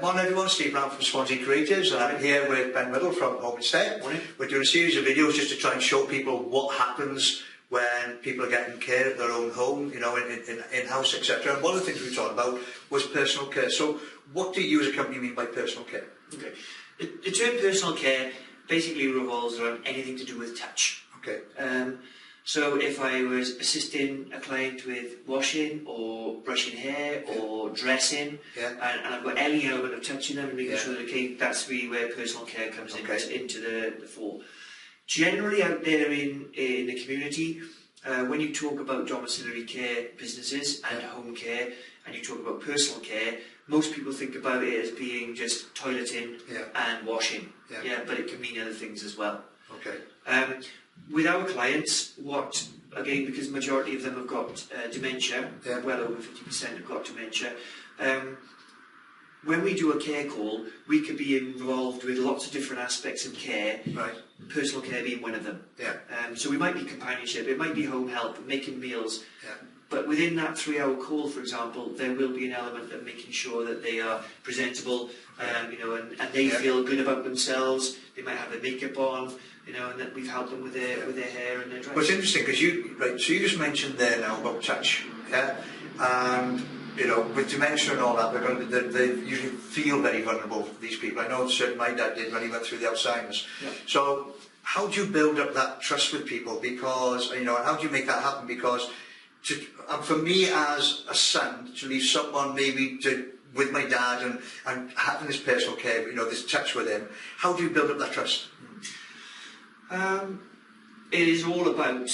Morning everyone, Steve Brown from Swansea Creatives, and I'm here with Ben Middle from Fforestfach. We're doing a series of videos just to try and show people what happens when people are getting care of their own home, you know, in-house, etc. And one of the things we talked about was personal care. So what do you as a company mean by personal care? Okay. The term personal care basically revolves around anything to do with touch. Okay. So if I was assisting a client with washing or brushing hair or dressing, and I've got any element of touching them and making sure they're okay, that's really where personal care comes into the fore. Generally out there in the community, when you talk about domiciliary care businesses and home care, and you talk about personal care, most people think about it as being just toileting and washing. But it can mean other things as well. Okay. With our clients, again, because the majority of them have got dementia, well over 50% have got dementia, when we do a care call, we could be involved with lots of different aspects of care, personal care being one of them. So we might be companionship, it might be home help, making meals, but within that 3-hour call, for example, there will be an element of making sure that they are presentable, you know, and they feel good about themselves. They might have their makeup on, you know, and that we've helped them with their hair and their dress. Well, it's interesting because so you just mentioned there now about touch, and you know, with dementia and all that, they usually feel very vulnerable. These people, I know certainly my dad did when he went through the Alzheimer's. So how do you build up that trust with people? Because you know, how do you make that happen? Because for me as a son, to leave someone maybe with my dad and having this personal care, you know, this touch with him, how do you build up that trust? It is all about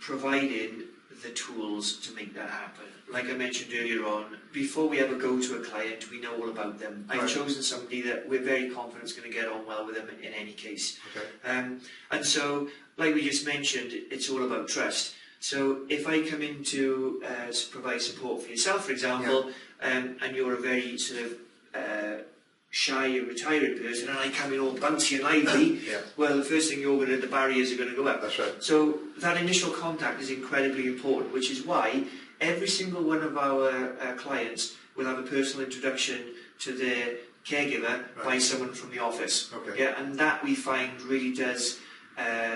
providing the tools to make that happen. Like I mentioned earlier on, before we ever go to a client, we know all about them. I've chosen somebody that we're very confident is going to get on well with them in any case. And so, like we just mentioned, it's all about trust. So if I come in to provide support for yourself, for example, and you're a very sort of shy and retired person, and I come in all bouncy and lively, well, the first thing the barriers are going to go up. That's right. So that initial contact is incredibly important, which is why every single one of our clients will have a personal introduction to their caregiver by someone from the office. And that we find really does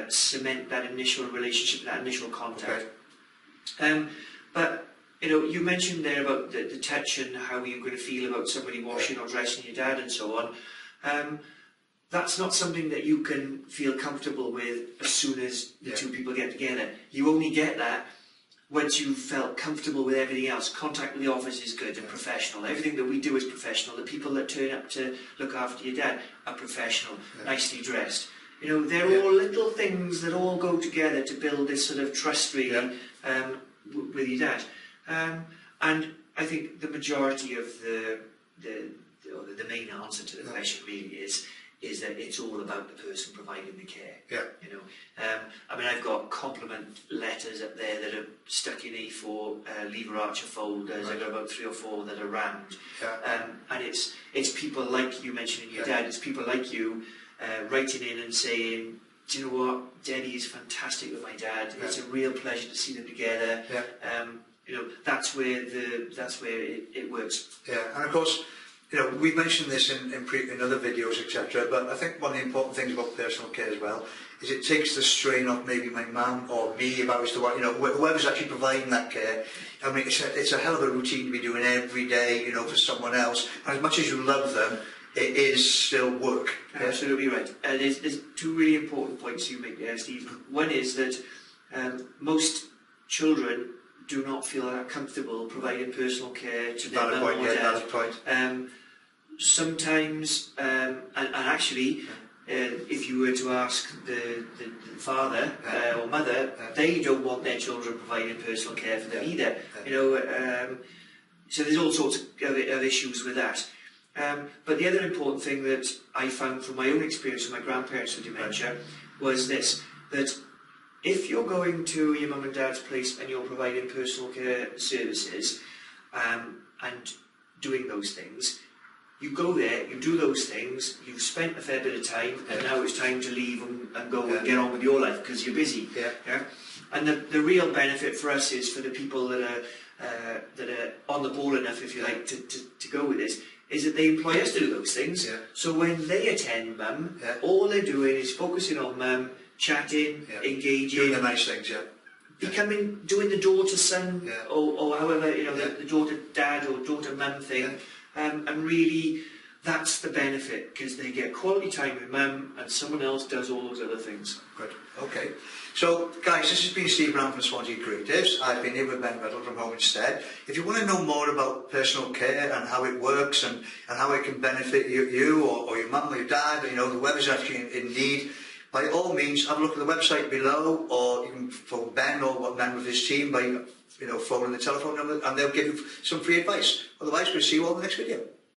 cement that initial relationship, that initial contact. But you know, you mentioned there about the touch and how you're going to feel about somebody washing or dressing your dad and so on. That's not something that you can feel comfortable with as soon as the two people get together. You only get that once you've felt comfortable with everything else. Contact with the office is good and professional. Everything that we do is professional. The people that turn up to look after your dad are professional, nicely dressed. You know, they're all little things that all go together to build this sort of trust, really, with your dad. And I think the majority of the main answer to the question really is that it's all about the person providing the care. You know, I mean, I've got compliment letters up there that are stuck in A4 lever archer folders. I've got about 3 or 4 that are rammed, and it's people like you mentioning your dad. It's people like you writing in and saying, do you know what, Debbie is fantastic with my dad. It's a real pleasure to see them together. You know, that's where it works. And of course, you know, we've mentioned this in other videos, etc. But I think one of the important things about personal care as well is it takes the strain off maybe my mum or me if I was to, you know, whoever's actually providing that care. I mean, it's a hell of a routine to be doing every day, you know, for someone else. And as much as you love them, it is still work. Absolutely right. There's 2 really important points you make there, Steve. One is that most children do not feel that comfortable providing personal care to their mum or dad. Sometimes, and actually, if you were to ask the father or mother, they don't want their children providing personal care for them either. You know, so there's all sorts of issues with that. But the other important thing that I found from my own experience with my grandparents with dementia was this, that if you're going to your mum and dad's place and you're providing personal care services and doing those things, you go there, you do those things, you've spent a fair bit of time, and now it's time to leave and go and get on with your life because you're busy. And the real benefit for us is for the people that are on the ball enough, if you like, to go with this, is that they employ us to do those things. Yeah. So when they attend mum, Yeah. all they're doing is focusing on mum, chatting, Yeah. engaging, Doing the nice things, yeah. becoming, doing the daughter-son, Yeah. or however, you know, Yeah. the daughter-dad or daughter-mum thing. And really, that's the benefit, because they get quality time with mum and someone else does all those other things. Good. Okay. So, guys, this has been Steve Brown from Swansea Creatives. I've been here with Ben Riddle from Home Instead. If you want to know more about personal care and how it works and how it can benefit you or your mum or your dad, or, you know, whoever's actually in need, by all means, have a look at the website below, or you can phone Ben or one member of his team by, you know, phoning the telephone number, and they'll give you some free advice. Otherwise, we'll see you all in the next video.